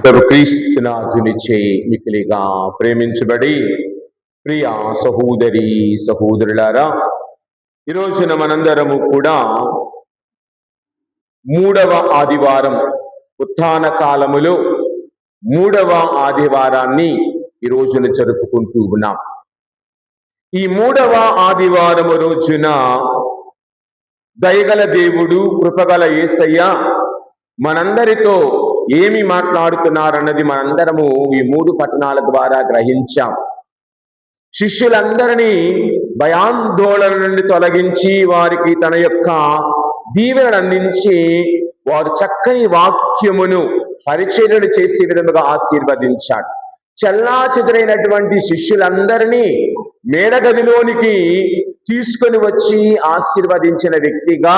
ప్రభు క్రీస్తునాథునిచే మికిలిగా ప్రేమించబడి ప్రియ సహోదరి సహోదరులారా, ఈరోజున మనందరము కూడా మూడవ ఆదివారం ఉత్థాన కాలములో మూడవ ఆదివారాన్ని ఈరోజున జరుపుకుంటూ ఉన్నాం. ఈ మూడవ ఆదివారము రోజున దయగల దేవుడు, కృపగల యేసయ్య మనందరితో ఏమి మాట్లాడుతున్నారన్నది మనందరము ఈ 3 పట్టణాల ద్వారా గ్రహించాం. శిష్యులందరినీ భయాందోళన నుండి తొలగించి వారికి తన యొక్క దీవెనను అందించి వారు చక్కని వాక్యమును పరిచర్యలు చేసే విధముగా ఆశీర్వదించాడు. చెల్లా చెదురైనటువంటి శిష్యులందరినీ మేడగదిలోనికి తీసుకొని వచ్చి ఆశీర్వదించిన వ్యక్తిగా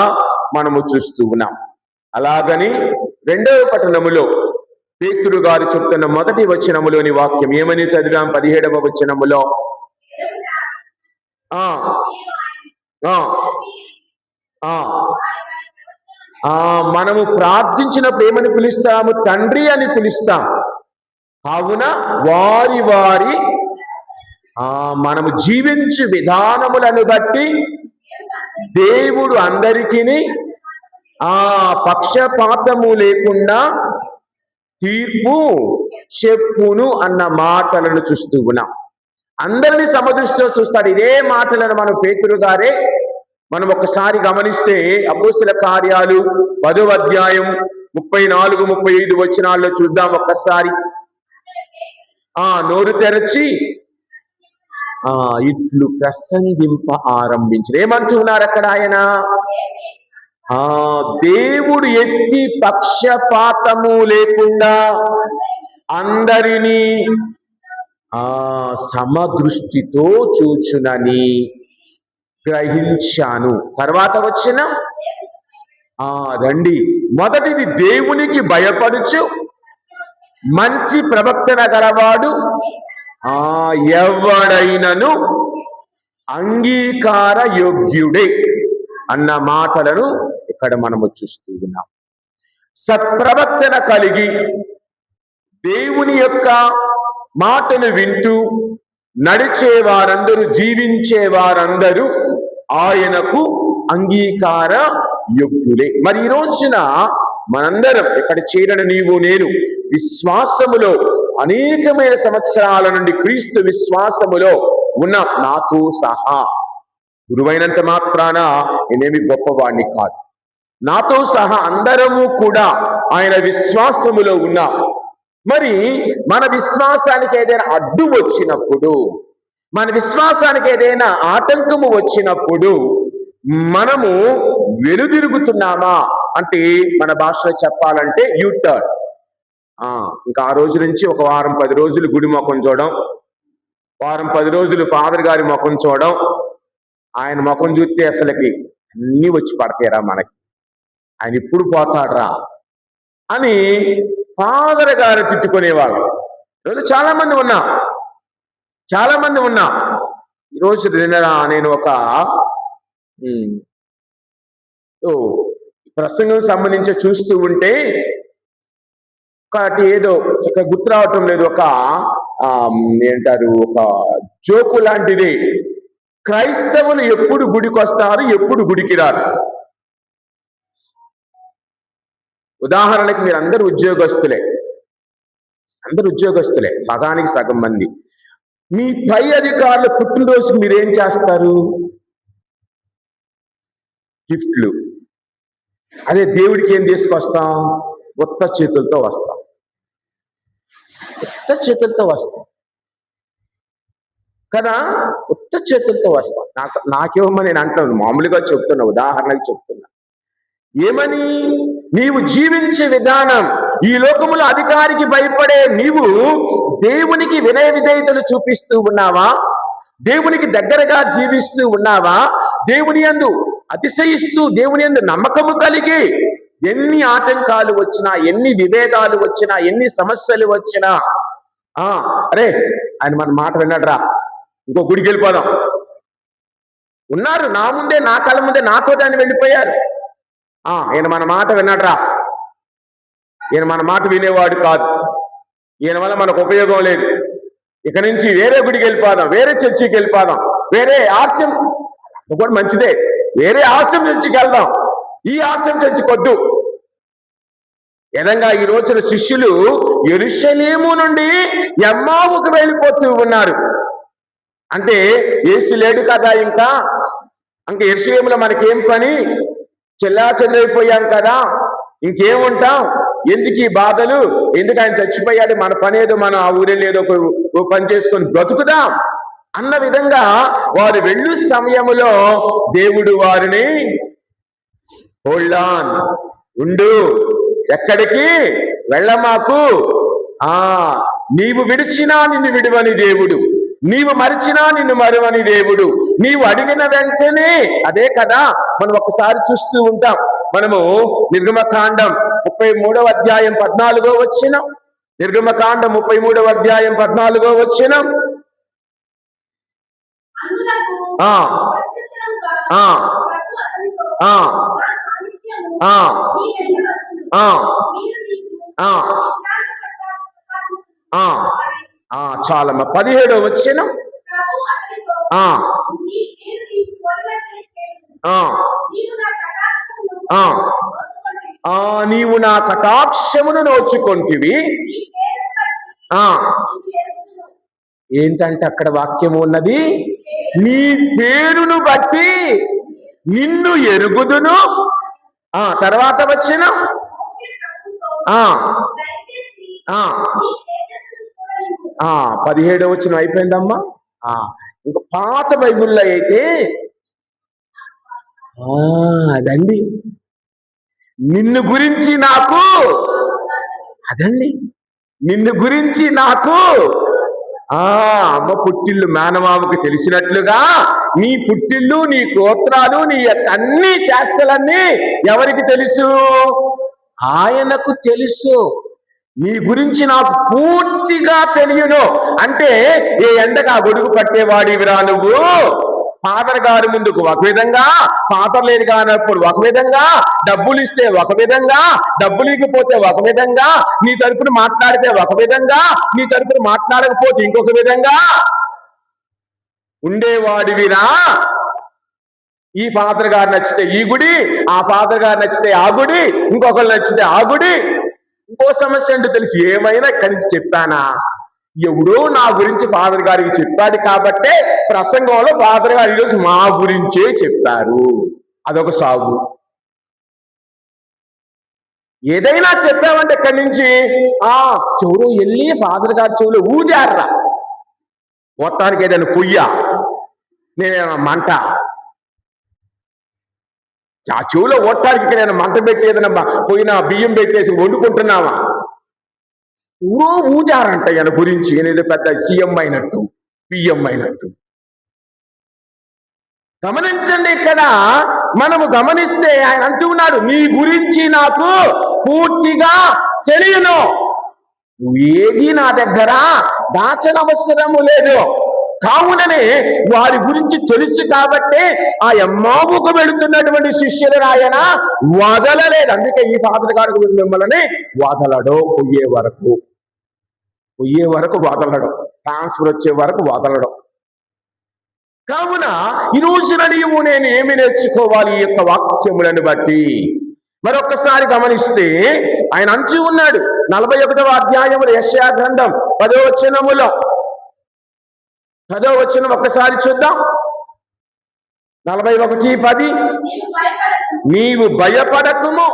మనము చూస్తూ ఉన్నాం. అలాగని రెండవ పట్టణములో పేతురు గారు చెప్తున్న మొదటి వచనములోని వాక్యం ఏమని చదివాం? 17వ వచనములో మనము ప్రార్థించినప్పుడు ఏమని పిలుస్తాము? తండ్రి అని పిలుస్తాం. కావున వారి వారి మనము జీవించు విధానములను బట్టి దేవుడు అందరికీ పక్షపాతము లేకుండా తీర్పు చెప్పును అన్న మాటలను చూస్తూ ఉన్నాం. అందరినీ సమదృష్టిలో చూస్తాడు. ఇదే మాటలను మనం పేతురు గారే మనం ఒకసారి గమనిస్తే అపోస్తుల కార్యాలు 10వ అధ్యాయం 34-35 వచనాల్లో చూద్దాం. ఒక్కసారి నోరు తెరచి ఇట్లు ప్రసంగింప ఆరంభించారు. ఏమంటున్నారు అక్కడ ఆయన? దేవుడు ఎత్తి పక్షపాతము లేకుండా అందరినీ సమదృష్టితో చూచునని గ్రహించాను. తర్వాత వచ్చిన రండి, మొదటిది దేవునికి భయపడుచు మంచి ప్రవక్తన గలవాడు ఎవడైనను అంగీకార యోగ్యుడే అన్న మాటలను ఇక్కడ మనము చూస్తూ ఉన్నాం. సత్ప్రవర్తన కలిగి దేవుని యొక్క మాటను వింటూ నడిచే వారందరూ, జీవించే వారందరూ ఆయనకు అంగీకార యోగ్యులే. మరి ఈ రోజున మనందరం ఇక్కడ చేరిన నీవు నేను విశ్వాసములో అనేకమైన సంవత్సరాల నుండి క్రీస్తు విశ్వాసములో ఉన్న నాతో సహా, గురువైనంత మాత్రాన నేనేమి గొప్పవాణ్ణి కాదు, నాతో సహా అందరము కూడా ఆయన విశ్వాసములో ఉన్నాం. మరి మన విశ్వాసానికి ఏదైనా అడ్డు వచ్చినప్పుడు, మన విశ్వాసానికి ఏదైనా ఆటంకము వచ్చినప్పుడు మనము వెనుదిరుగుతున్నామా అంటే, మన భాషలో చెప్పాలంటే యూటర్న్. ఇంకా ఆ రోజు నుంచి ఒక వారం 10 రోజులు గుడి ముఖం చూడడం, వారం 10 రోజులు ఫాదర్ గారి ముఖం చూడడం, ఆయన ముఖం చూస్తే అసలుకి అన్నీ వచ్చి పడతారా మనకి, ఆయన ఇప్పుడు పోతాడరా అని ఫాదర్ గారు తిట్టుకునేవాళ్ళు. ఈరోజు చాలా మంది ఉన్నా ఈరోజు నేను ఒక ప్రసంగం సంబంధించి చూస్తూ ఉంటే ఒకటి ఏదో చక్కగా గుర్తు రావటం లేదు, ఒక ఏంటారు, ఒక జోకు లాంటిది. క్రైస్తవులు ఎప్పుడు గుడికి వస్తారు, ఎప్పుడు గుడికి రారు? ఉదాహరణకి మీరు అందరూ ఉద్యోగస్తులే, సగానికి సగం మంది. మీ పై అధికారుల పుట్టినరోజుకి మీరేం చేస్తారు? గిఫ్ట్లు. అదే దేవుడికి ఏం తీసుకొస్తాం? ఉత్త చేతులతో వస్తాం కదా, ఉత్త చేతులతో వస్తాం. నాకేమని నేను అంటున్నాను, మామూలుగా చెప్తున్నా, ఉదాహరణకు చెప్తున్నా. ఏమని? నీవు జీవించే విధానం, ఈ లోకములో అధికారికి భయపడే నీవు దేవునికి వినయ విధేయతలు చూపిస్తూ ఉన్నావా? దేవునికి దగ్గరగా జీవిస్తూ ఉన్నావా? దేవుని యందు అతిశయిస్తూ, దేవుని యందు నమ్మకము కలిగి ఎన్ని ఆటంకాలు వచ్చినా, ఎన్ని విభేదాలు వచ్చినా, ఎన్ని సమస్యలు వచ్చినా, అరే ఆయన మన మాట విన్నాడురా, ఇంకో గుడికి వెళ్ళిపోదాం. ఉన్నారు నా ముందే, నా కళ్ళ ముందే, నాతో దాన్ని వెళ్ళిపోయారు. ఈయన మన మాట విన్నాడురా, ఈయన మన మాట వినేవాడు కాదు, ఈయన వల్ల మనకు ఉపయోగం లేదు, ఇక నుంచి వేరే గుడికి వెళ్ళిపోదాం, వేరే చర్చికి వెళ్ళిపోదాం, వేరే ఆశ్రయం కూడా మంచిదే, వేరే ఆశ్రయం చర్చికి వెళ్దాం, ఈ ఆశ్రయం చర్చికొద్దు. విధంగా ఈ రోజున శిష్యులు యెరూషలేము నుండి ఎమ్మావుకు వెళ్ళిపోతూ ఉన్నారు. అంటే యేసు లేడు కదా, ఇంకా యెరూషలేములో మనకేం పని, చెల్లా చెల్లైపోయాం కదా, ఇంకేముంటాం, ఎందుకు ఈ బాధలు, ఎందుకు ఆయన చచ్చిపోయాడు, మన పని ఏదో మనం ఆ ఊరిలో ఏదో ఒక పని చేసుకొని బ్రతుకుదాం అన్న విధంగా వారు వెళ్ళు సమయములో దేవుడు వారిని హోల్డ్ ఆన్, ఉండు, ఎక్కడికి వెళ్ళమాకు, నీవు విడిచినా నిన్ను విడువని దేవుడు, నీవు మరిచినా నిన్ను మరువని దేవుడు, నీవు అడిగిన వెంటనే, అదే కదా మనం ఒకసారి చూస్తూ ఉంటాం. మనము నిర్గమకాండం 33వ అధ్యాయం 14వ వచనం, నిర్గమకాండం 33వ అధ్యాయం 14వ వచనం, చాలమ్మ 17వ వచనం, నీవు నా కటాక్షమును నోచుకొంటివి. ఏంటంటే అక్కడ వాక్యము ఉన్నది, నీ పేరును బట్టి నిన్ను ఎరుగుదును. తర్వాత వచ్చిన 17వ వచనం అయిపోయిందమ్మా. ఇంకా పాత బైబిల్లో అయితే అదండి, నిన్ను గురించి నాకు, అదండి నిన్ను గురించి నాకు, అమ్మ పుట్టిల్లు మేనమామకు తెలిసినట్లుగా నీ పుట్టిల్లు, నీ గోత్రాలు, నీ యొక్క అన్ని చేష్టలన్నీ ఎవరికి తెలుసు, ఆయనకు తెలుసు. నీ గురించి నాకు పూర్తిగా తెలియను అంటే, ఏ ఎండగా గొడుగు పట్టేవాడివిరా నువ్వు, ఫాదర్ గారి ముందుకు ఒక విధంగా, ఫాదర్ లేని కానప్పుడు ఒక విధంగా, డబ్బులు ఇస్తే ఒక విధంగా, డబ్బులు ఇకపోతే ఒక విధంగా, నీ తరపున మాట్లాడితే ఒక విధంగా, నీ తరపున మాట్లాడకపోతే ఇంకొక విధంగా ఉండేవాడివిరా. ఈ ఫాదర్ గారు నచ్చితే ఈ గుడి, ఆ ఫాదర్ గారు నచ్చితే ఆ గుడి, ఇంకొకరు నచ్చితే ఆ గుడి. ఇంకో సమస్య అంటే తెలిసి ఏమైనా ఇక్కడి నుంచి చెప్పానా, ఎవడో నా గురించి ఫాదర్ గారికి చెప్పాడు కాబట్టే ప్రసంగంలో ఫాదర్ గారు ఈరోజు మా గురించే చెప్పారు, అదొక సాగు. ఏదైనా చెప్పామంటే ఇక్కడి నుంచి చెవులో వెళ్ళి ఫాదర్ గారి చెవులో ఊదారా, మొత్తానికి ఏదైనా పొయ్యా, నేనేమన్నా మంట, ఆ చెవులో ఓట్టానికి నేను మంట పెట్టి ఏదైనా పోయినా బియ్యం పెట్టేసి వండుకుంటున్నావా, ఊదారంట ఆయన గురించి, ఏదో పెద్ద సీఎం అయినట్టు, పిఎం అయినట్టు. గమనించండి, ఇక్కడ మనము గమనిస్తే ఆయన అంటూ ఉన్నాడు, నీ గురించి నాకు పూర్తిగా తెలియను, నువ్వేది నా దగ్గర దాచనవసరము లేదు. కావుననే వారి గురించి తెలుసు కాబట్టి ఆ ఎమ్మావుకు వెళుతున్నటువంటి శిష్యులను ఆయన వదలలేదు. అందుకే ఈ ఫాదర్ గారికి మిమ్మల్ని వదలడు, పోయే వరకు వదలడం, ట్రాన్స్ఫర్ వచ్చే వరకు వదలడం. కావున ఈ రోజున నీవు నేను ఏమి నేర్చుకోవాలి ఈ యొక్క వాక్యములను బట్టి? మరొకసారి గమనిస్తే ఆయన అంచు ఉన్నాడు 41వ అధ్యాయములు యెషయా గ్రంథం 10వ వచనములో, 10వ వచనం ఒక్కసారి చూద్దాం. 41:10, నీవు భయపడకుము,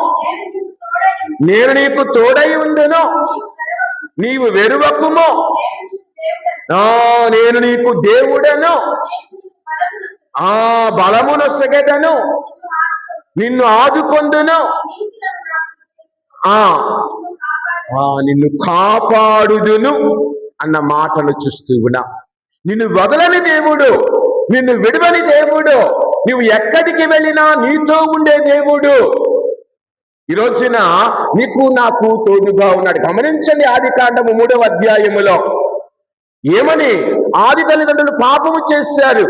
నేను నీకు తోడై ఉండును, నీవు వెరువకుము, నేను నీకు దేవుడను, బలమునొసగెదను, నిన్ను ఆదుకొందును, నిన్ను కాపాడుదును అన్న మాటలు చూస్తూ ఉన్నా. నిన్ను వదలని దేవుడు, నిన్ను విడవని దేవుడు, నువ్వు ఎక్కడికి వెళ్ళినా నీతో ఉండే దేవుడు ఈ రోజున నీకు నాకు తోడుగా ఉన్నాడు. గమనించండి, ఆదికాండము 3వ అధ్యాయములో ఏమని, ఆది తల్లిదండ్రులు పాపము చేశారు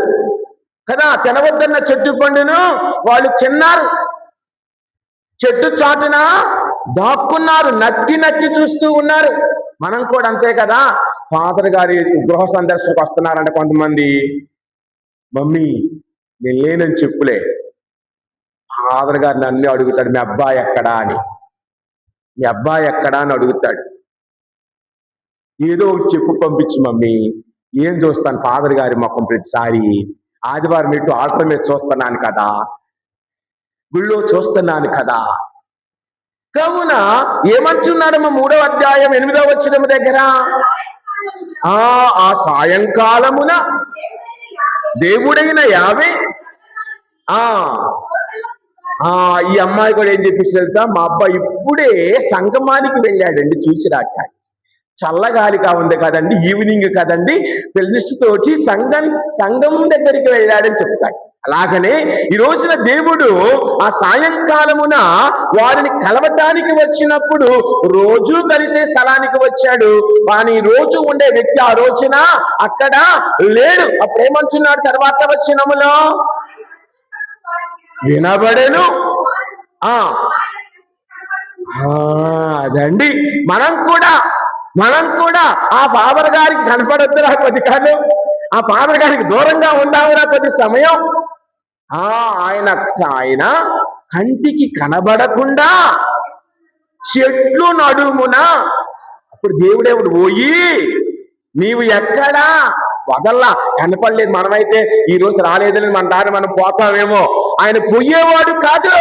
కదా, తినవద్దన్న చెట్టు పండును వాళ్ళు తిన్నారు, చెట్టు చాటున దాక్కున్నారు, నక్కి చూస్తూ ఉన్నారు. మనం కూడా అంతే కదా. ఫాదర్ గారి గృహ సందర్శనకు వస్తున్నారంట కొంతమంది. మమ్మీ నేను లేనని చెప్పులే. ఫాదర్ గారు నన్ను అడుగుతాడు, మీ అబ్బాయి ఎక్కడా అని. మీ అబ్బాయి ఎక్కడా అని అడుగుతాడు. ఏదో ఒకటి చెప్పు పంపించు మమ్మీ. ఏం చూస్తాను ఫాదర్ గారి ముఖం ప్రతిసారి. ఆదివారం ఇటు ఆల్టర్ మీద చూస్తున్నాను కదా, గుళ్ళో చూస్తున్నాను కదా. కావున ఏమంటున్నాడమ్మ 3వ అధ్యాయం 8వ వచనం దగ్గర, ఆ సాయంకాలమున దేవుడైన యావే ఈ అమ్మాయి కూడా ఏం చెప్పేసి తెలుసా, మా అబ్బాయి ఇప్పుడే సంగమానికి వెళ్ళాడండి చూసి రాక. చల్లగాలిగా ఉంది కదండి, ఈవినింగ్ కదండి, ఫ్రెండ్స్ తోటి సంఘం దగ్గరికి వెళ్ళాడని చెప్తాడు. అలాగనే ఈ రోజున దేవుడు ఆ సాయంకాలమున వారిని కలవటానికి వచ్చినప్పుడు రోజు కలిసే స్థలానికి వచ్చాడు. కానీ రోజు ఉండే వ్యక్తి ఆ రోజున అక్కడ లేడు. అప్పుడు ఏమంటున్నాడు తర్వాత వచనములో, వినబడెను. అదండి మనం కూడా ఆ ఫాదర్ గారికి కనపడొద్దురా కొద్ది కాలం, ఆ ఫాదర్ గారికి దూరంగా ఉండాలిరా కొద్ది సమయం. ఆయన కంటికి కనబడకుండా చెట్లు నడుమున. అప్పుడు దేవుడేవుడు పోయి నీవు ఎక్కడా వదల్లా, కనపడలేదు. మనమైతే ఈ రోజు రాలేదని మన దారి మనం పోతామేమో, ఆయన పోయేవాడు కాదు.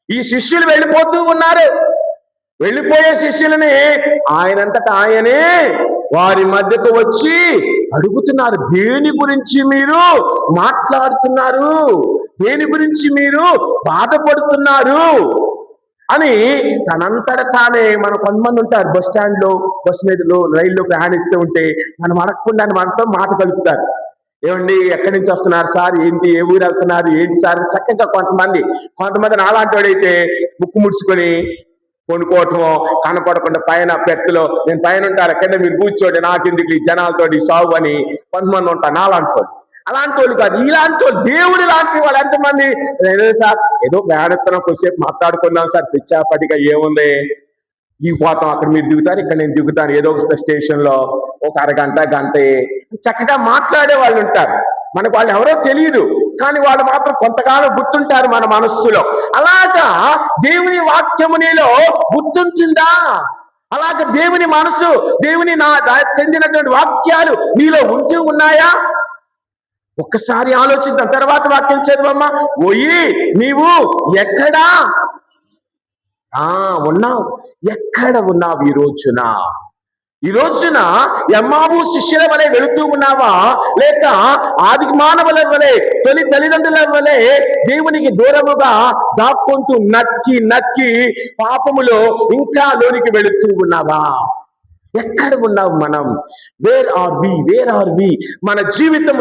ఈ శిష్యులు వెళ్ళిపోతూ ఉన్నారు. వెళ్ళిపోయే శిష్యులని ఆయనంతటా ఆయనే వారి మధ్యకు వచ్చి అడుగుతున్నారు, దేని గురించి మీరు మాట్లాడుతున్నారు, దేని గురించి మీరు బాధపడుతున్నారు అని తనంతట తానే. మన కొంతమంది ఉంటారు బస్ స్టాండ్ లో, బస్ మీద, రైల్లో ప్రయాణిస్తూ ఉంటే మనం అడగకుండా మనతో మాట కలుపుతారు. ఏమండి ఎక్కడి నుంచి వస్తున్నారు సార్, ఏంటి, ఏ ఊరు వెళ్తున్నారు, ఏంటి సార్. చక్కగా కొంతమంది నాలాంటి వాడైతే ముక్కు ముడుచుకొని కొనుక్కోవటమో, కనపడకుండా పైన పెట్టులో నేను పైన ఉంటాను కింద మీరు కూర్చోండి, నాకెందుకు ఈ జనాలతోటి సాగు అని కొంతమంది ఉంటారు. నాలాంటి వాళ్ళు, అలాంటి వాళ్ళు కాదు, ఇలాంటి వాళ్ళు, దేవుడు లాంటి వాళ్ళు ఎంతమంది. సార్ ఏదో ప్రయాణిస్తున్నాం, కొద్దిసేపు మాట్లాడుకున్నాం సార్, పిచ్చాపటిగా ఏముంది, దిగిపోతాం, అక్కడ మీరు దిగుతారు, ఇక్కడ నేను దిగుతాను, ఏదో ఒక స్టేషన్ లో ఒక అరగంట గంట చక్కగా మాట్లాడే వాళ్ళు ఉంటారు. మనకు వాళ్ళు ఎవరో తెలియదు, కానీ వాళ్ళు మాత్రం కొంతకాలం గుర్తుంటారు మన మనస్సులో. అలాగా దేవుని వాక్యము నీలో గుర్తుంటుందా? అలాగే దేవుని మనసు, దేవుని చెందినటువంటి వాక్యాలు నీలో ఉంటూ ఉన్నాయా? ఒక్కసారి ఆలోచిద్దాం. తర్వాత వాక్యం చదవమ్మా. ఓయి నీవు ఎక్కడా ఉన్నావు, ఎక్కడ ఉన్నావు ఈ రోజున ఎమ్మావు శిష్యుల వలె వెళుతూ ఉన్నావా, లేక ఆది మానవుల వలె, తొలి తల్లిదండ్రుల వలె దేవునికి దూరముగా దాక్కుంటూ నక్కి పాపములో ఇంకా లోనికి వెళుతూ ఉన్నావా? ఎక్కడ ఉన్నావు మనం? Where are we? మన జీవితం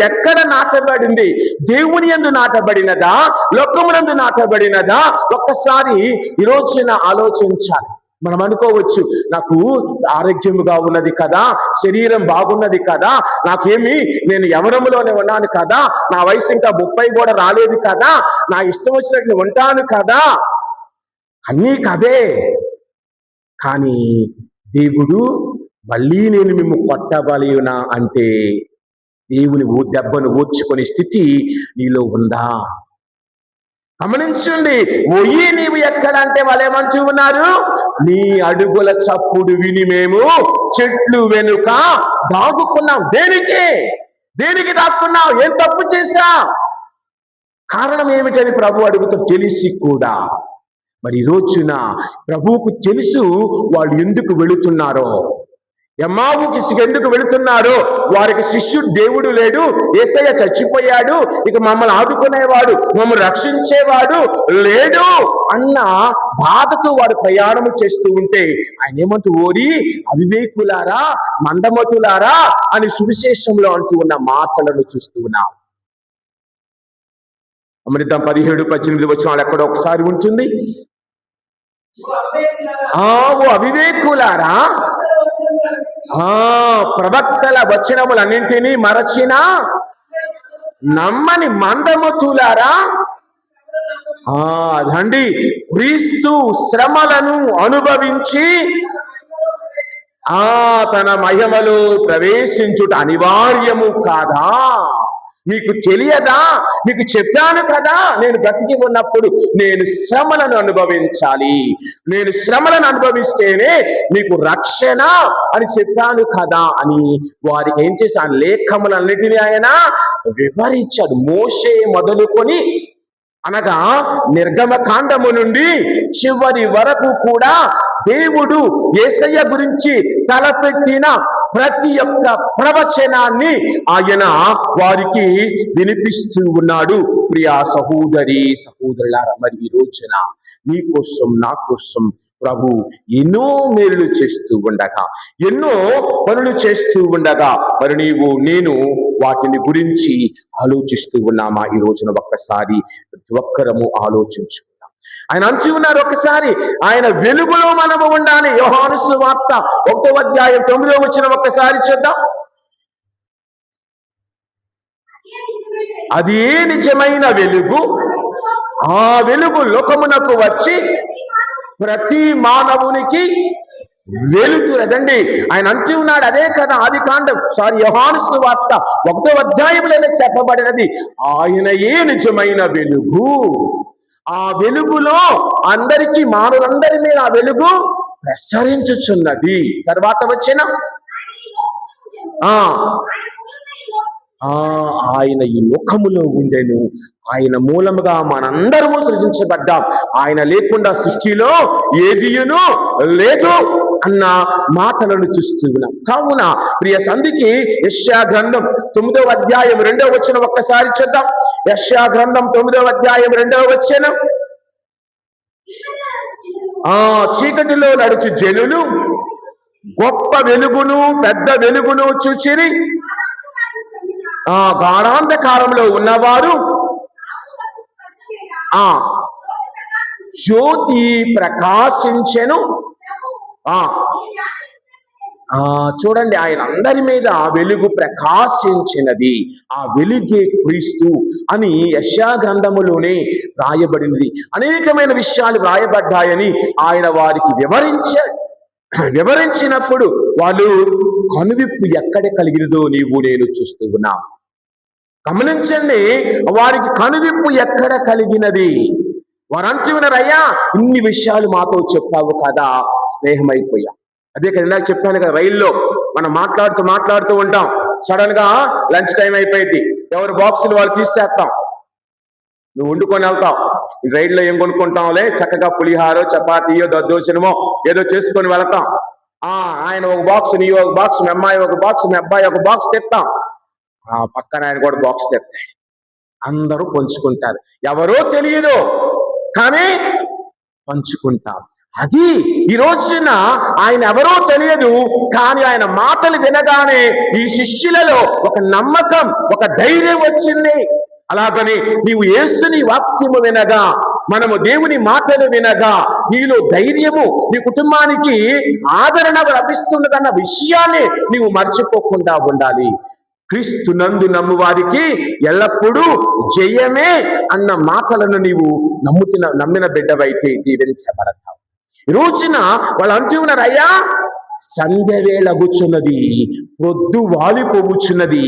ఎక్కడ నాటబడింది? దేవుని యందు నాటబడినదా, లోకమునందు నాటబడినదా? ఒక్కసారి ఈ రోజున ఆలోచించాలి. మనం అనుకోవచ్చు, నాకు ఆరోగ్యముగా ఉన్నది కదా, శరీరం బాగున్నది కదా, నేను యవనములోనే ఉన్నాను కదా, నా వయసు ఇంకా 30 కూడా రాలేదు కదా, నా ఇష్టం వచ్చినట్లు ఉంటాను కదా, అన్నీ కదే. కానీ దేవుడు మళ్ళీ నేను మిమ్ము కొట్టబలియునా అంటే దేవుని దెబ్బను ఓర్చుకునే స్థితి నీలో ఉందా? గమనించండి. ఓయి నీవు ఎక్కడ అంటే వాళ్ళు ఏమంటూ ఉన్నారు, నీ అడుగుల చప్పుడు విని మేము చెట్లు వెనుక దాగుకున్నాం. దేనికి దాక్కున్నావు? ఏం తప్పు చేశా? కారణం ఏమిటని ప్రభు అడుగుతూ తెలిసి కూడా. మరి ఈ రోజున ప్రభువుకు తెలుసు వాళ్ళు ఎందుకు వెళుతున్నారో, ఎమ్మావుకి ఎందుకు వెళుతున్నారో. వారికి శిష్యుడు దేవుడు లేడు, యేసయ్య చచ్చిపోయాడు, ఇక మమ్మల్ని ఆదుకునేవాడు, మమ్మల్ని రక్షించేవాడు లేడు అన్న బాధతో వాడు ప్రయాణం చేస్తూ ఉంటే ఆయన ఏమంటూ, ఓరి అవివేకులారా, మందమతులారా అని సువిశేషంలో అంటూ ఉన్న మాటలను చూస్తూ ఉన్నాం. అమృతం 17-18 వచనాలు ఎక్కడో ఒకసారి ఉంటుంది. ఓ అవివేకులారా, ప్రవక్తల వచనములన్నింటినీ మరచిన నమ్మని మందమతులారా, అదండి, క్రీస్తు శ్రమలను అనుభవించి తన మహిమలో ప్రవేశించుట అనివార్యము కాదా? మీకు తెలియదా? మీకు చెప్పాను కదా, నేను బ్రతికి ఉన్నప్పుడు నేను శ్రమలను అనుభవించాలి, నేను శ్రమలను అనుభవిస్తేనే మీకు రక్షణ అని చెప్పాను కదా అని వారికి ఏం చేశాను, లేఖములన్నిటినీ ఆయన వివరించాడు. మోషే మొదలుకొని అనగా నిర్గమకాండము నుండి చివరి వరకు కూడా దేవుడు యేసయ్య గురించి తలపెట్టిన ప్రతి ఒక్క ప్రవచనాన్ని ఆయన వారికి వినిపిస్తూ ఉన్నాడు. ప్రియా సహోదరి సహోదరులారా, మరి ఈ రోజున నీకోసం నా కోసం ప్రభు ఎన్నో మేలు చేస్తూ ఉండగా, ఎన్నో పనులు చేస్తూ ఉండగా, మరి నీవు నేను వాటిని గురించి ఆలోచిస్తూ ఉన్నామా? ఈ రోజున ఒక్కసారి ప్రతి ఒక్కరము ఆలోచించుకుందాం. ఆయన అంచి ఉన్నారు, ఒకసారి ఆయన వెలుగులో మనము ఉండాలి. యోహాను సువార్త 1వ అధ్యాయం 9వ వచనం ఒక్కసారి చూద్దాం. అది నిజమైన వెలుగు, ఆ వెలుగు లోకమునకు వచ్చి ప్రతి మానవునికి వెలుగుతున్నదండి. ఆయన అంటూ ఉన్నాడు, అదే కదా యోహాను సువార్త 1వ అధ్యాయంలోనే చెప్పబడినది, ఆయనయే నిజమైన వెలుగు. ఆ వెలుగులో అందరికీ, మానవులందరి మీద ఆ వెలుగు ప్రసరించుచున్నది. తర్వాత వచ్చిన ఆయన ఈ లోకములో ఉండెను, ఆయన మూలముగా మనందరము సృజించబడ్డాం, ఆయన లేకుండా సృష్టిలో ఏదియును లేదు అన్న మాటలను చూస్తూ ఉన్నాం. కావున ప్రియ సంధికి యెషయా గ్రంథం 9వ అధ్యాయం 2వ వచనం ఒక్కసారి చూద్దాం. యెషయా గ్రంథం 9వ అధ్యాయం 2వ వచనం. చీకటిలో నడుచు జనులు గొప్ప వెలుగును పెద్ద వెలుగును చూచిరి, గాఢాంధకారంలో ఉన్నవారు జ్యోతి ప్రకాశించెను. చూడండి, ఆయన అందరి మీద వెలుగు ప్రకాశించినది, ఆ వెలుగే క్రీస్తు అని యెషయా గ్రంథములోనే రాయబడినది. అనేకమైన విషయాలు రాయబడ్డాయని ఆయన వారికి వివరించినప్పుడు వాళ్ళు కనువిప్పు ఎక్కడ కలిగినదో నీవు నేను చూస్తూ ఉన్నాం. గమనించండి, వారికి కనువిప్పు ఎక్కడ కలిగినది? వారు అంటున్నారు, అయ్యా ఇన్ని విషయాలు మాతో చెప్పావు కదా, స్నేహమైపోయా. అదే కదా ఇందాక చెప్పాను కదా, రైల్లో మనం మాట్లాడుతూ ఉంటాం, సడన్ గా లంచ్ టైం అయిపోయింది, ఎవరు బాక్సులు వాళ్ళు తీసేస్తాం, నువ్వు వండుకొని వెళ్తావు. ఈ రైల్లో ఏం కొనుక్కుంటాంలే, చక్కగా పులిహారో చపాతీయో దద్దోజనమో ఏదో చేసుకొని వెళతాం. ఆయన ఒక బాక్స్, నీ ఒక బాక్స్, మీ అమ్మాయి ఒక బాక్స్, మీ అబ్బాయి ఒక బాక్స్ తెస్తాం, పక్కన ఆయన కూడా బాక్స్ తెస్తాయి, అందరూ పంచుకుంటారు. ఎవరో తెలియదు కానీ పంచుకుంటాం. అది ఈ రోజున ఆయన ఎవరో తెలియదు కానీ ఆయన మాటలు వినగానే ఈ శిష్యులలో ఒక నమ్మకం, ఒక ధైర్యం వచ్చింది. అలాగని నీవు యేసుని వాక్యము వినగా, మనము దేవుని మాటలు వినగా నీలో ధైర్యము, నీ కుటుంబానికి ఆదరణ లభిస్తున్నదన్న విషయాన్ని నీవు మర్చిపోకుండా ఉండాలి. క్రీస్తునందు నమ్ము వారికి ఎల్లప్పుడూ జయమే అన్న మాటలను నీవు నమ్మిన బిడ్డవైతే దీవించబడతావు. ఈ రోజున వాళ్ళు అంటూ ఉన్నారు, అయ్యా సంధ్య వేళ కూర్చున్నది, పొద్దు వాలిపోగుచున్నది,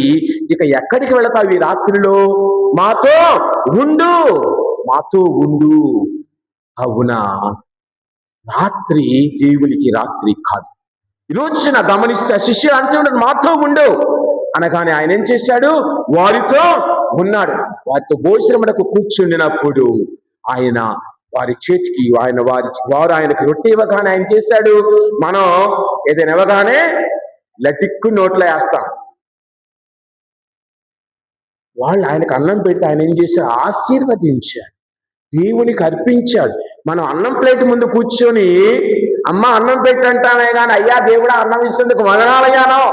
ఇక ఎక్కడికి వెళతావు ఈ రాత్రిలో? మాతో ఉండు. అవునా, రాత్రి దేవునికి రాత్రి కాదు. ఈ రోజున గమనిస్తే శిష్యులు అంటూ ఉన్నారు, మాతో ఉండు అనగానే ఆయన ఏం చేశాడు? వారితో ఉన్నాడు. వారితో భోజనమునకు కూర్చుండినప్పుడు ఆయన వారి చేతికి వారు ఆయనకు రొట్టె ఇవ్వగానే ఆయన చేశాడు, మనం ఏదైనా ఇవ్వగానే లటిక్కు నోట్లో వేస్తాం. వాళ్ళు ఆయనకు అన్నం పెడితే ఆయన ఏం చేశాడు? ఆశీర్వదించాడు, దేవునికి అర్పించాడు. మనం అన్నం ప్లేట్ ముందు కూర్చొని అమ్మ అన్నం పెట్టంటామే కానీ అయ్యా దేవుడా అన్నం ఇచ్చేందుకు వదనాలయ్యానో.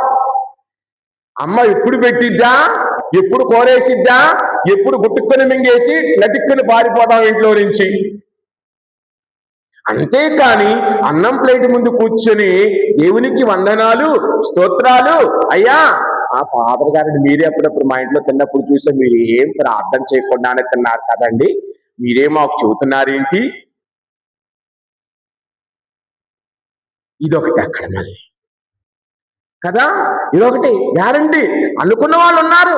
అమ్మ ఎప్పుడు పెట్టిద్దా, ఎప్పుడు కోరేసిద్దా, ఎప్పుడు గుట్టుకొని మింగేసి లటిక్కుని పారిపోతాం ఇంట్లో నుంచి. అంతేకాని అన్నం ప్లేట్ ముందు కూర్చొని దేవునికి వందనాలు స్తోత్రాలు, అయ్యా ఆ ఫాదర్ గారిని మీరే అప్పుడప్పుడు మా ఇంట్లో తిన్నప్పుడు చూసే మీరు ఏం ప్రార్థన చేయకుండానే తిన్నారు కదండి, మీరే మాకు చెబుతున్నారేంటి? ఇదొకటి అక్కడ మళ్ళీ కదా, ఇదొకటి గ్యారంటీ అనుకున్న వాళ్ళు ఉన్నారు.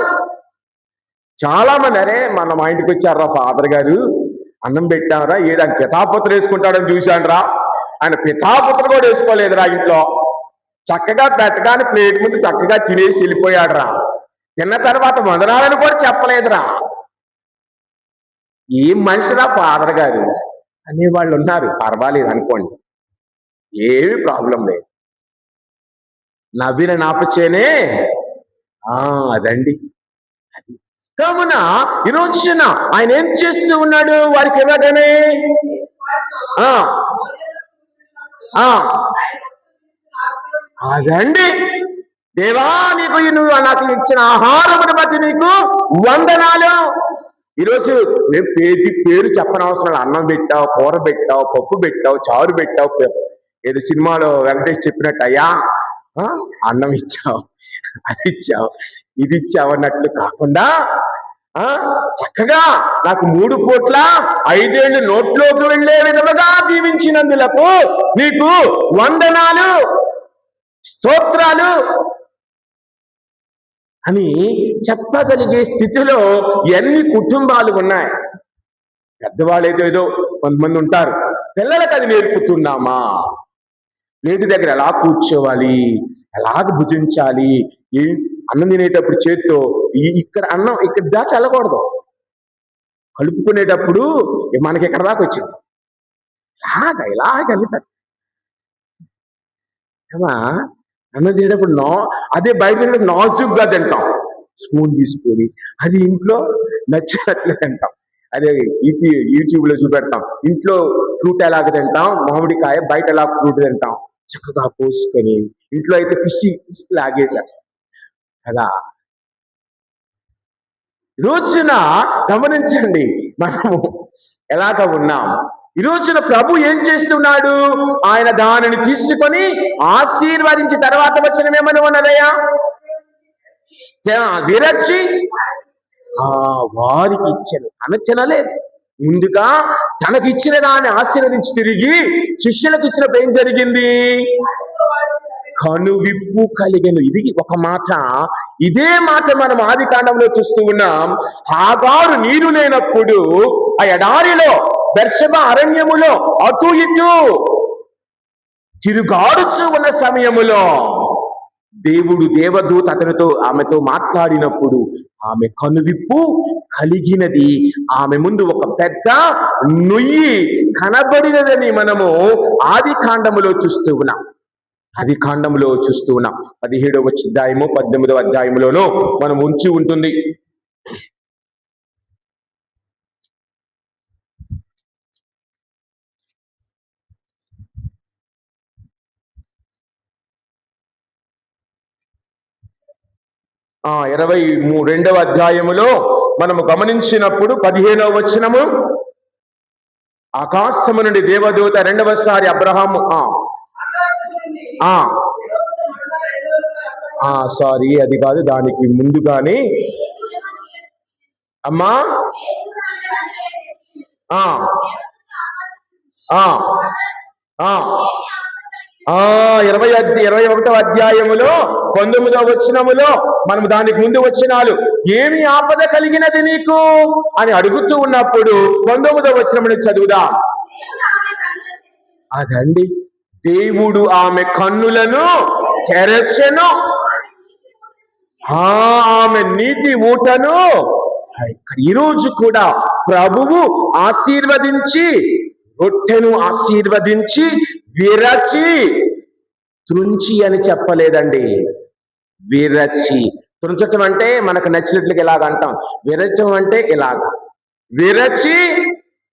చాలా మంది, అరే మా ఇంటికి వచ్చారా ఫాదర్ గారు, అన్నం పెట్టారా, ఏదని పితాపుత్ర వేసుకుంటాడని చూశాను. ఆయన పితాపుత్ర కూడా వేసుకోలేదురా ఇంట్లో. చక్కగా పెట్టగానే ప్లేట్ ముందు చక్కగా తినేసి వెళ్ళిపోయాడురా. తిన్న తర్వాత వందనాలను కూడా చెప్పలేదురా. ఏం మనిషిరా ఫాదర్ గారు అనేవాళ్ళు ఉన్నారు. పర్వాలేదు అనుకోండి, ఏమి ప్రాబ్లం లేదు. నవ్విన నాపచేనే అదండి. అది కావున ఈరోజున ఆయన ఏం చేస్తూ ఉన్నాడు? వారికి ఇవ్వగానే అదండి, దేవా నీకు నువ్వు నాకు ఇచ్చిన ఆహారమును బట్టి నీకు వందనాలు. ఈరోజు పేరు చెప్పనవసరం. అన్నం పెట్టావు, కూర పెట్టావు, పప్పు పెట్టావు, చారు పెట్టావు, ఏదో సినిమాలో వెంకటేష్ చెప్పినట్టు అయ్యా అన్నం ఇచ్చావు, అది ఇచ్చావు, ఇది ఇచ్చావు అన్నట్లు కాకుండా చక్కగా నాకు 3 పూట్ల 5 ఏళ్ళు నోట్లోకి వెళ్లే విధముగా దీవించినందులకు నీకు వందనాలు, స్తోత్రాలు అని చెప్పగలిగే స్థితిలో ఎన్ని కుటుంబాలు ఉన్నాయి. పెద్దవాళ్ళైతే ఏదో కొంతమంది ఉంటారు, పిల్లలకు అది నేర్పుతున్నామా? ప్లేటు దగ్గర ఎలా కూర్చోవాలి, ఎలాగ భుజించాలి, అన్నం తినేటప్పుడు చేత్తో ఇక్కడ అన్నం ఇక్కడ దాకా వెళ్ళకూడదు, కలుపుకునేటప్పుడు మనకి ఇక్కడ దాకా వచ్చింది, ఇలాగ వెళ్తారు. అన్నం తినేటప్పుడు అదే బయట తినేటప్పుడు నాజుగ్గా తింటాం, స్పూన్ తీసుకొని. అది ఇంట్లో నచ్చినట్లే తింటాం. అదే యూట్యూబ్ లో చూపెడతాం, ఇంట్లో ఫ్రూట్ ఎలాగ తింటాం, మామిడికాయ, బయట ఎలా ఫ్రూట్ తింటాం, చక్కగా పోసుకొని. ఇంట్లో అయితే పిసి లాగేశారు కదా. రోజున గమనించండి మనము ఎలాగ ఉన్నాం. ఈ రోజున ప్రభు ఏం చేస్తున్నాడు? ఆయన దానిని తీసుకొని ఆశీర్వదించిన తర్వాత వచ్చిన ఏమని ఉన్నదయ్యా? విరచి వారికి ఇచ్చాను. అనచనలేదు, ముందుగా తనకిచ్చిన దాన్ని ఆశీర్వదించి తిరిగి శిష్యులకు ఇచ్చినప్పుడు ఏం జరిగింది? కనువిప్పు కలిగను. ఇది ఒక మాట. ఇదే మాట మనం ఆది కాండంలో చూస్తూ ఉన్నాం. హాగారు నీరు లేనప్పుడు ఆ ఎడారిలో బెర్షెబా అరణ్యములో అటు ఇటు తిరుగాడుచు ఉన్న సమయములో దేవుడు దేవదూత ఆమెతో మాట్లాడినప్పుడు ఆమె కనువిప్పు కలిగినది. ఆమె ముందు ఒక పెద్ద నుయ్యి కనబడినదని మనము ఆది కాండములో చూస్తూ ఉన్నాం. 17వ అధ్యాయము 18వ అధ్యాయములోనూ మనం ఉంచి ఉంటుంది. ఆ 22వ అధ్యాయములో మనము గమనించినప్పుడు 15వ వచనము, ఆకాశము నుండి దేవదూత రెండవసారి అబ్రహాము సారీ అది కాదు, దానికి ముందుగానే అమ్మా 21వ అధ్యాయములో 19వ వచనములో మనం దానికి ముందు వచనాలు, ఏమి ఆపద కలిగినది నీకు అని అడుగుతూ ఉన్నప్పుడు 19వ వచనముని చదువుదాం. అదండి, దేవుడు ఆమె కన్నులను తెరచెను, ఆమె నీటి ఊటను. ఈరోజు కూడా ప్రభువు ఆశీర్వదించి, రొట్టెను ఆశీర్వదించి విరచి, త్రుంచి అని చెప్పలేదండి, విరచి. త్రుంచటం అంటే మనకు నచ్చినట్లుగా ఇలాగ అంటాం, విరచడం అంటే ఇలాగ విరచి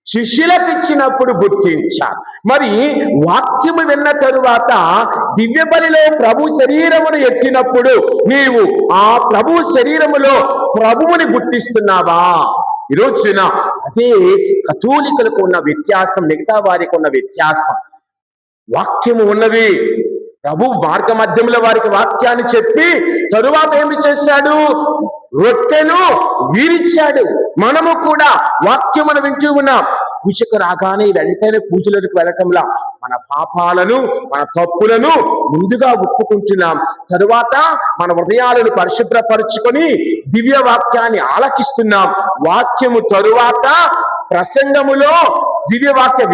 శిష్యులకు ఇచ్చినప్పుడు గుర్తించారు. మరి వాక్యము విన్న తరువాత దివ్య బలిలో ప్రభు శరీరమును ఎత్తినప్పుడు నీవు ఆ ప్రభు శరీరములో ప్రభువుని గుర్తిస్తున్నావా? ఈరోజున అదే కథోలికులకు ఉన్న వ్యత్యాసం, మిగతా వారికి ఉన్న వ్యత్యాసం. వాక్యము ఉన్నది, ప్రభు మార్గ మధ్యంలో వారికి వాక్యాన్ని చెప్పి తరువాత ఏమి చేశాడు? రొట్టెను విరిచాడు. మనము కూడా వాక్యమును వింటూ ఉన్నాం. పూజకు రాగానే వెంటనే పూజలకు వెళ్ళటంలా మన పాపాలను, మన తప్పులను ముందుగా ఒప్పుకుంటున్నాం. తరువాత మన హృదయాలను పరిశుభ్రపరుచుకొని దివ్య వాక్యాన్ని ఆలకిస్తున్నాం. వాక్యము తరువాత ప్రసంగములో దివ్యవాక్య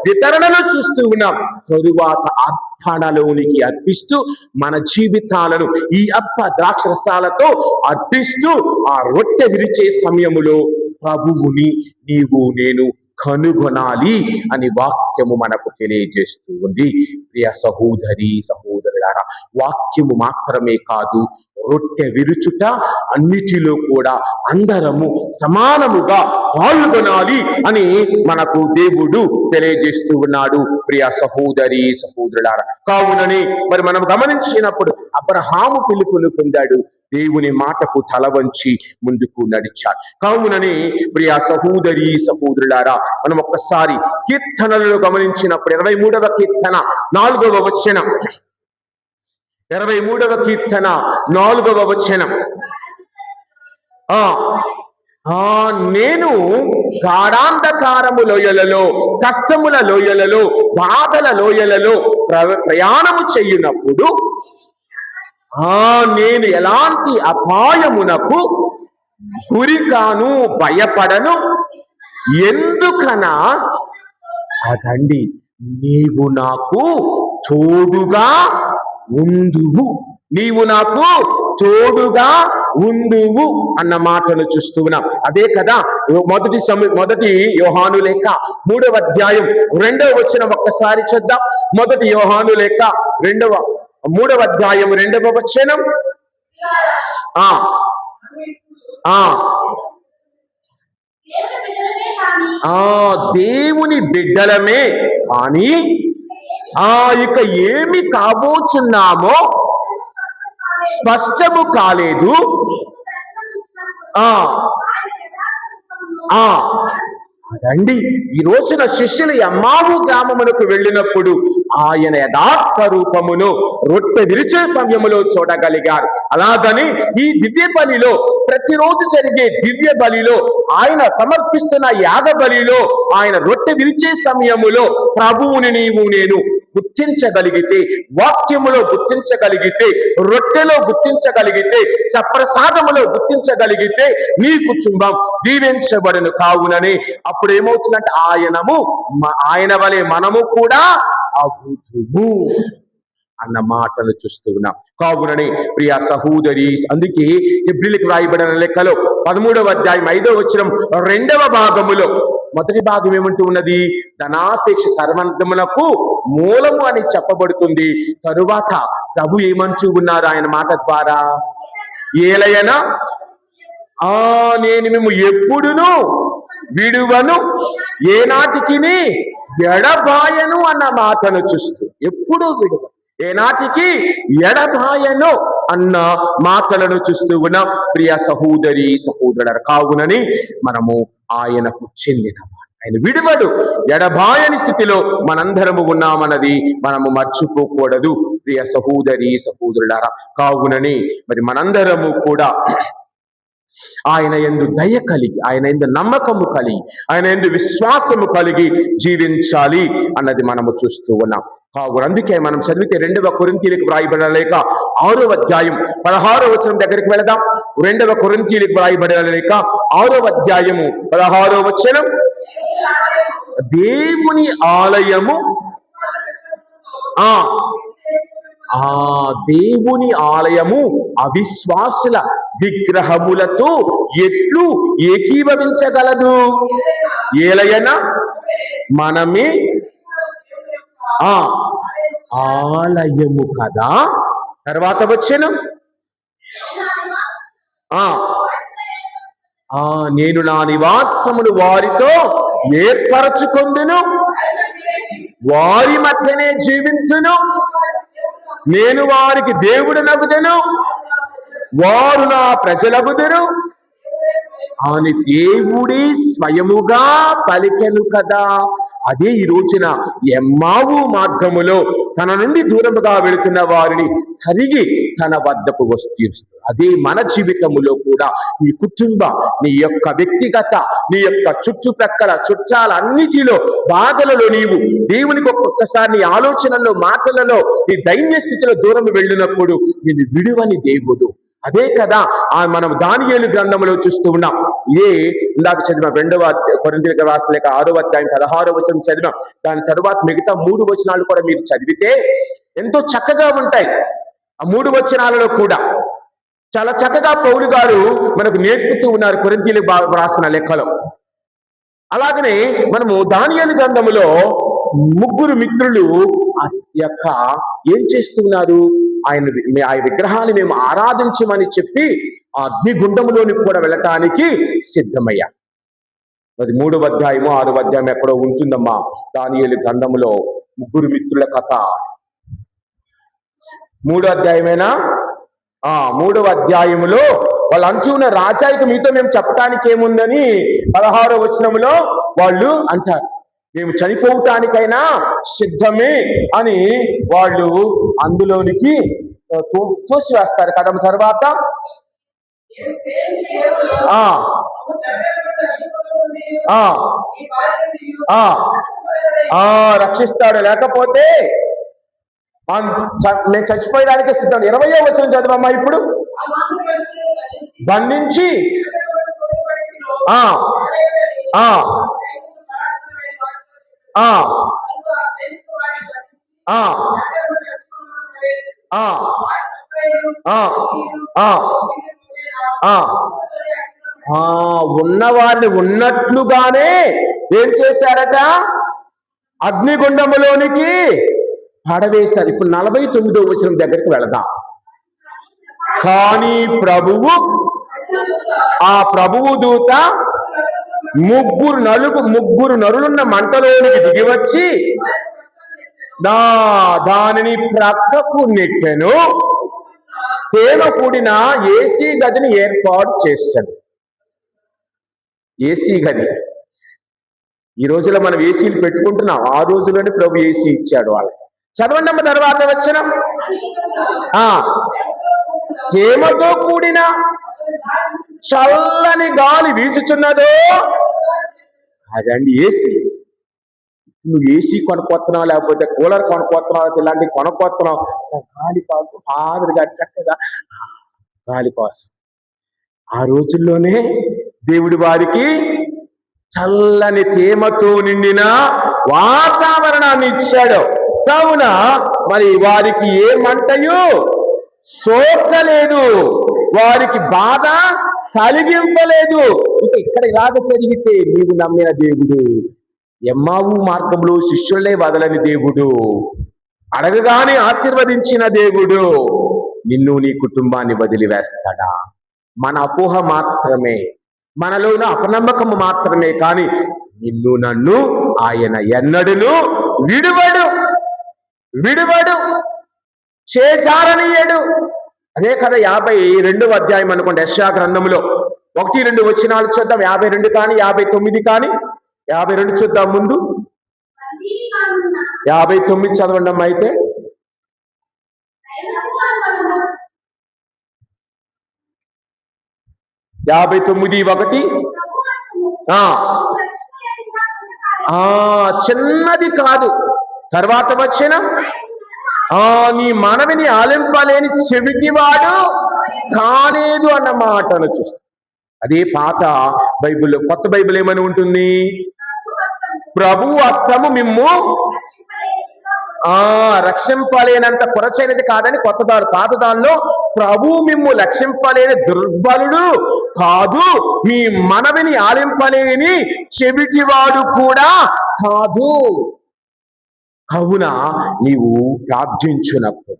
వితరణను చూస్తూ ఉన్నాం. తరువాత అర్పణలోనికి అర్పిస్తూ మన జీవితాలను ఈ ద్రాక్ష రసాలతో అర్పిస్తూ ఆ రొట్టె విరిచే సమయములో ప్రభువుని నీవు నేను కనుగొనాలి అని వాక్యము మనకు తెలియజేస్తూ ఉంది. ప్రియ సహోదరి సహోదరులారా, వాక్యము మాత్రమే కాదు, రొట్టె విరుచుట అన్నిటిలో కూడా అందరము సమానముగా పాల్గొనాలి అని మనకు దేవుడు తెలియజేస్తూ ఉన్నాడు. ప్రియ సహోదరి సహోదరులారా, కావునని మరి మనం గమనించినప్పుడు అబ్రహాము పిలుపును పొందాడు, దేవుని మాటకు తల వంచి ముందుకు నడిచాడు. కావునని ప్రియ సహోదరి సహోదరులారా, మనం ఒక్కసారి కీర్తనలను గమనించినప్పుడు 23వ కీర్తన 4వ వచనం, 23వ కీర్తన 4వ వచనం, నేను గాఢాంధకారము లోయలలో, కష్టముల లోయలలో, బాధల లోయలలో ప్రయాణము చెయ్యునప్పుడు నేను ఎలాంటి అపాయమునకు గురికాను, భయపడను. ఎందుకనా అదండి, నీవు నాకు తోడుగా ఉందువు, నీవు నాకు తోడుగా ఉందువు అన్న మాటను చూస్తూ ఉన్నాం. అదే కదా మొదటి యోహాను లేఖ 3వ అధ్యాయం 2వ వచనం ఒక్కసారి చూద్దాం. మొదటి యోహాను లేఖ 3వ అధ్యాయం 2వ వచనం. దేవుని బిడ్డలమే కానీ ఇక ఏమి కాబోచున్నామో స్పష్టము కాలేదు. అదండి, ఈ రోజున శిష్యులు ఎమ్మావు గ్రామమునకు వెళ్ళినప్పుడు ఆయన యథార్థ రూపమును రొట్టె విరిచే సమయములో చూడగలిగారు. అలాగని ఈ దివ్య బలిలో, ప్రతిరోజు జరిగే దివ్య బలిలో, ఆయన సమర్పిస్తున్న యాగ బలిలో ఆయన రొట్టె విరిచే సమయములో ప్రభువుని నీవు నేను గుర్తించగలిగితే, వాక్యములో గుర్తించగలిగితే, రొట్టెలో గుర్తించగలిగితే, సప్రసాదములో గుర్తించగలిగితే నీ కుటుంబం దీవించబడును. కావునని అప్పుడు ఏమవుతుందంటే ఆయన వలె మనము కూడా అగుదుము అన్న మాటలు చూస్తూ ఉన్నాం. కావునని ప్రియ సహోదరి, అందుకే హెబ్రీయులకు రాయబడిన లెక్కలో 13వ అధ్యాయం 5వ వచనం 2వ భాగములో మొదటి భాగం ఏమంటూ ఉన్నది? ధనాపేక్ష సర్వమునకు మూలము అని చెప్పబడుతుంది. తరువాత ప్రభు ఏమంటూ ఉన్నారు ఆయన మాట ద్వారా? ఏలయనా నేను మేము ఎప్పుడును విడువను, ఏనాటికి ఎడబాయను అన్న మాటను చూస్తూ, ఎప్పుడు విడువ, ఏనాటికి ఎడబాయను అన్న మాటలను చూస్తూ ఉన్నాం. ప్రియ సహోదరి సహోదరుల, కావునని మనము ఆయనకు చెందిన, ఆయన విడువడు, ఎడబాయని స్థితిలో మనందరము ఉన్నామన్నది మనము మర్చిపోకూడదు. ప్రియ సహోదరి సహోదరులారా, కావునని మరి మనందరము కూడా ఆయన యందు దయ కలిగి, ఆయన యందు నమ్మకము కలిగి, ఆయన యందు విశ్వాసము కలిగి జీవించాలి అన్నది మనము చూస్తూ ఉన్నాం. కావున అందుకే మనం చదివితే 2వ కొరింథీయులకు వ్రాయబడిన లేఖ 6వ అధ్యాయం 16వ వచనం దగ్గరికి వెళదాం. 2వ కొరింథీయులకు వ్రాయబడిన లేఖ 6వ అధ్యాయము 16వ వచనం. దేవుని ఆలయము, దేవుని ఆలయము అవిశ్వాసుల విగ్రహములతో ఎట్లు ఏకీభవించగలదు? ఏలయన మనమే ఆలయము కదా. తర్వాత వచ్చెను, నేను నా నివాసమును వారితో ఏర్పరచుకొందును, వారి మధ్యనే జీవించును, నేను వారికి దేవుడు నగుదెను, వారు నా ప్రజలగుదురు. అని దేవుడే స్వయముగా పలికెను కదా. అదే ఈ రోజున ఎమ్మావు మార్గములో తన నుండి దూరముగా వెళుతున్న వారిని తిరిగి తన వద్దకు వస్తూ, అదే మన జీవితములో కూడా నీ కుటుంబ, నీ యొక్క వ్యక్తిగత, నీ యొక్క చుట్టుప్రక్కల చుట్టాలన్నిటిలో బాధలలో నీవు దేవునికి ఒక్కొక్కసారి నీ ఆలోచనల్లో, మాటలలో, నీ దైన్య స్థితిలో దూరం వెళ్ళినప్పుడు నిన్ను విడువని దేవుడు. అదే కదా మనం దానియేలు గ్రంథంలో చూస్తూ ఉన్నాం. ఇదే ఇందాక చదివిన 2వ కొరింథీయులకు రాసిన లేఖ 6వ అధ్యాయం 16వ వచనం చదివాం. దాని తరువాత మిగతా 3 వచనాలు కూడా మీరు చదివితే ఎంతో చక్కగా ఉంటాయి. ఆ 3 వచనాలలో కూడా చాలా చక్కగా పౌలు గారు మనకు నేర్పుతూ ఉన్నారు కొరింథీయులకు రాసిన లెక్కలో. అలాగనే మనము దానియేలు గ్రంథములో 3 మిత్రులు యొక్క ఏం చేస్తున్నారు, ఆయన విగ్రహాన్ని మేము ఆరాధించమని చెప్పి ఆ అగ్నిగుండములోనికి కూడా వెళ్ళటానికి సిద్ధమయ్యా. అది 3వ అధ్యాయము 6వ అధ్యాయం ఎక్కడో ఉంటుందమ్మా దానియేలు గ్రంథములో 3 మిత్రుల కథ. 3వ అధ్యాయమేనా? 3వ అధ్యాయములో వాళ్ళు అంటున్న రాజాయికి మీతో మేము చెప్పడానికి ఏముందని 16వ వచనములో వాళ్ళు అంటారు, మేము చనిపోవటానికైనా సిద్ధమే అని వాళ్ళు అందులోనికి తోసివేస్తారు కదా. తర్వాత రక్షిస్తాడు, లేకపోతే నేను చచ్చిపోయడానికే సిద్ధం. 20వ వచనం చదవమ్మా ఇప్పుడు. బంధించి ఉన్నవారిని ఉన్నట్లుగానే ఏం చేశారట, అగ్నిగుండములోనికి పడవేశారు. ఇప్పుడు 49వ వచనం దగ్గరికి వెళదాం. కానీ ఆ ప్రభువు దూత ముగ్గురు నరులున్న మంటలోనికి దిగివచ్చి దానిని ప్రక్కకు నెట్టెను, తేమ కూడిన ఏసీ గదిని ఏర్పాటు చేశాడు. ఏసీ గది ఈ రోజులో మనం ఏసీలు పెట్టుకుంటున్నాం, ఆ రోజులోనే ప్రభు ఏసీ ఇచ్చాడు వాళ్ళకి. చదవండి అమ్మ తర్వాత వచ్చిన తేమతో కూడిన చల్లని గాలి వీచుచున్నదో అదండి ఏసీ. నువ్వు ఏసీ కొనుక్కొస్తున్నావు, లేకపోతే కూలర్ కొనుక్కొస్తున్నావు, ఇలాంటివి కొనుక్కొస్తున్నావు, గాలి కోసం ఆదరుగా చక్కగా గాలి కోసం. ఆ రోజుల్లోనే దేవుడి వారికి చల్లని తేమతో నిండిన వాతావరణాన్ని ఇచ్చాడు. కావున మరి వారికి ఏ మంటయు సోకలేదు, వారికి బాధ కలిగింపలేదు. ఇక్కడ ఇలాగ జరిగితే నీవు నమ్మిన దేవుడు, ఎమ్మావు మార్గంలో శిష్యులే వదలని దేవుడు, అడగగానే ఆశీర్వదించిన దేవుడు నిన్ను నీ కుటుంబాన్ని వదిలివేస్తాడా? మన అపోహ మాత్రమే, మనలోన అపనమ్మకము మాత్రమే, కానీ నిన్ను నన్ను ఆయన ఎన్నడూ విడువడు, చేజారనీయడు. అదే కదా 52వ అధ్యాయం అనుకోండి యెషయా గ్రంథంలో 1-2 వచనాలు చూద్దాం. 52 కానీ 59 కానీ 52 చూద్దాం. ముందు 59 చదవండి అమ్మా. అయితే 59:1 చిన్నది కాదు. తర్వాత వచ్చిన నీ మనవిని ఆలింపలేని చెవిటివాడు కాలేదు అన్న మాటను చూస్తాం. అదే పాత బైబిల్లో. కొత్త బైబిల్ ఏమని ఉంటుంది? ప్రభు హస్తము మిమ్ము రక్షింపలేనంత కొరచైనది కాదని పాత దానిలో ప్రభు మిమ్ము రక్షింపలేని దుర్బలుడు కాదు, మీ మనవిని ఆలింపలేని చెవిటివాడు కూడా కాదు. కావున నీవు ప్రార్థించినప్పుడు,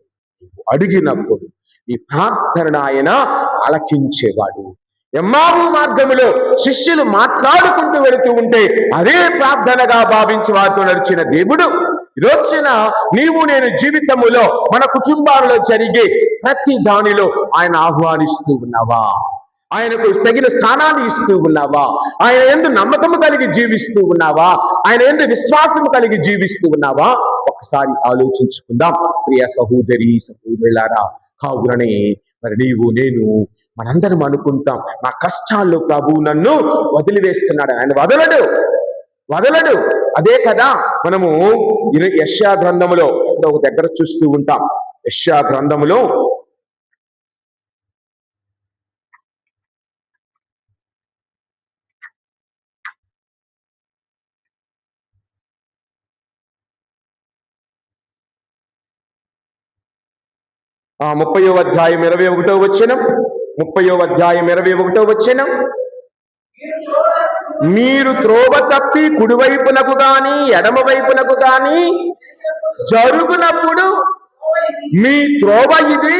అడిగినప్పుడు నీ ప్రార్థన ఆయన ఆలకించేవాడు. ఎమ్మావు మార్గములో శిష్యులు మాట్లాడుకుంటూ వెళుతూ ఉంటే అదే ప్రార్థనగా భావించి వారితో నడిచిన దేవుడు ఈరోజున నీవు నేను జీవితములో మన కుటుంబాలలో జరిగే ప్రతి దానిలో ఆయన ఆహ్వానిస్తూ ఉన్నావా? ఆయనకు తగిన స్థానాన్ని ఇస్తూ ఉన్నావా? ఆయన యందు నమ్మకము కలిగి జీవిస్తూ ఉన్నావా? ఆయన యందు విశ్వాసము కలిగి జీవిస్తూ ఉన్నావా? ఒకసారి ఆలోచించుకుందాం ప్రియ సహోదరి సహోదరులారా. కావుననే మరి నీవు నేను మనందరం అనుకుంటాం, నా కష్టాల్లో ప్రభువు నన్ను వదిలివేస్తున్నాడు. ఆయన వదలడు. అదే కదా మనము యెషయా గ్రంథములో ఒక దగ్గర చూస్తూ ఉంటాం. యెషయా గ్రంథములో 30వ అధ్యాయం 21వ వచనం. 30వ అధ్యాయం 21వ వచనం. మీరు త్రోవ తప్పి కుడివైపునకు గాని ఎడమ వైపునకు గాని జరుగునప్పుడు మీ త్రోవ ఇది,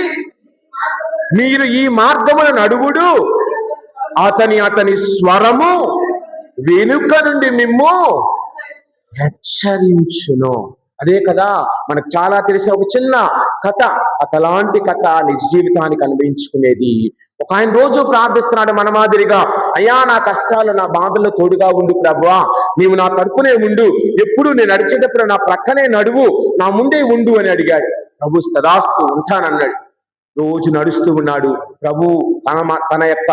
మీరు ఈ మార్గమున నడువుడు, అతని స్వరము వెనుక నుండి మిమ్ము హెచ్చరించును. అదే కదా మనకు చాలా తెలిసే ఒక చిన్న కథ లాంటి కథ నిజ జీవితానికి అన్వయించుకునేది. ఒక ఆయన రోజు ప్రార్థిస్తున్నాడు మన మాదిరిగా, అయ్యా నా కష్టాలు నా బాధల్లో తోడుగా ఉండు ప్రభువా, నీవు నా తరపునే ఉండు, ఎప్పుడు నేను నడిచేటప్పుడు నా ప్రక్కనే నడువు, నా ముందే ఉండు అని అడిగాడు. ప్రభు తదాస్తు ఉంటానన్నాడు. రోజు నడుస్తూ ఉన్నాడు. ప్రభు తన యొక్క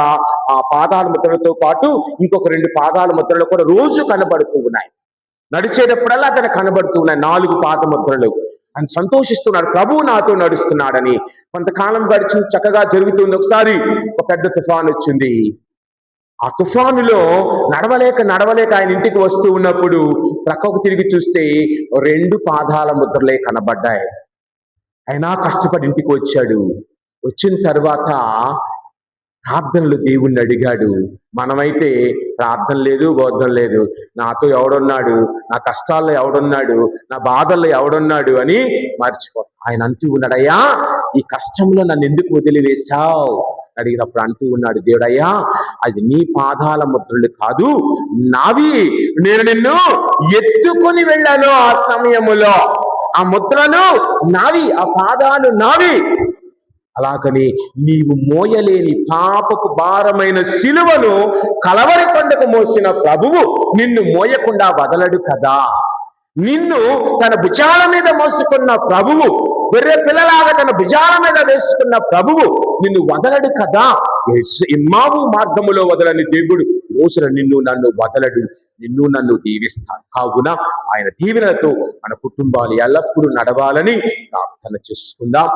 ఆ పాదాల ముద్రలతో పాటు ఇంకొక 2 పాదాల ముద్రలు కూడా రోజు కనబడుతూ ఉన్నాయి. నడిచేటప్పుడల్లా అతను కనబడుతూ ఉన్నాయి 4 పాదముద్రలు. ఆయన సంతోషిస్తున్నాడు, ప్రభువు నాతో నడుస్తున్నాడని. కొంతకాలం గడిచి చక్కగా జరుగుతుంది. ఒకసారి ఒక పెద్ద తుఫాను వచ్చింది. ఆ తుఫానులో నడవలేక ఆయన ఇంటికి వస్తూ ఉన్నప్పుడు ప్రక్కకు తిరిగి చూస్తే 2 పాదాల ముద్రలే కనబడ్డాయి. అయినా కష్టపడి ఇంటికి వచ్చాడు. వచ్చిన తర్వాత ప్రార్థనలు దేవుణ్ణి అడిగాడు. మనమైతే ప్రార్థన లేదు, బోధన లేదు, నాతో ఎవడున్నాడు, నా కష్టాల్లో ఎవడున్నాడు, నా బాధల్లో ఎవడున్నాడు అని మర్చిపో. ఆయన అంటూ ఉన్నాడు, అయ్యా ఈ కష్టంలో నన్ను ఎందుకు వదిలివేశావు అడిగినప్పుడు అంటూ ఉన్నాడు దేవుడయ్యా, అది నీ పాదాల ముద్రలు కాదు, నావి. నేను నిన్ను ఎత్తుకొని వెళ్ళాను. ఆ సమయములో ఆ ముద్రలు నావి, ఆ పాదాలు నావి. అలాగని నీవు మోయలేని పాపపు భారమైన సిలువను కలవరి కొండకు మోసిన ప్రభువు నిన్ను మోయకుండా వదలడు కదా. నిన్ను తన భుజాల మీద మోసుకున్న ప్రభువు, బెర్రె పిల్లలాగా తన భుజాల మీద వేసుకున్న ప్రభువు నిన్ను వదలడు కదా. ఇమ్మావు మార్గములో వదలని దేవుడు రోజున నిన్ను నన్ను వదలడు, నిన్ను నన్ను దీవిస్తాడు. కావున ఆయన దీవెనలతో మన కుటుంబాలు ఎల్లప్పుడూ నడవాలని ప్రార్థన చేసుకుందాం.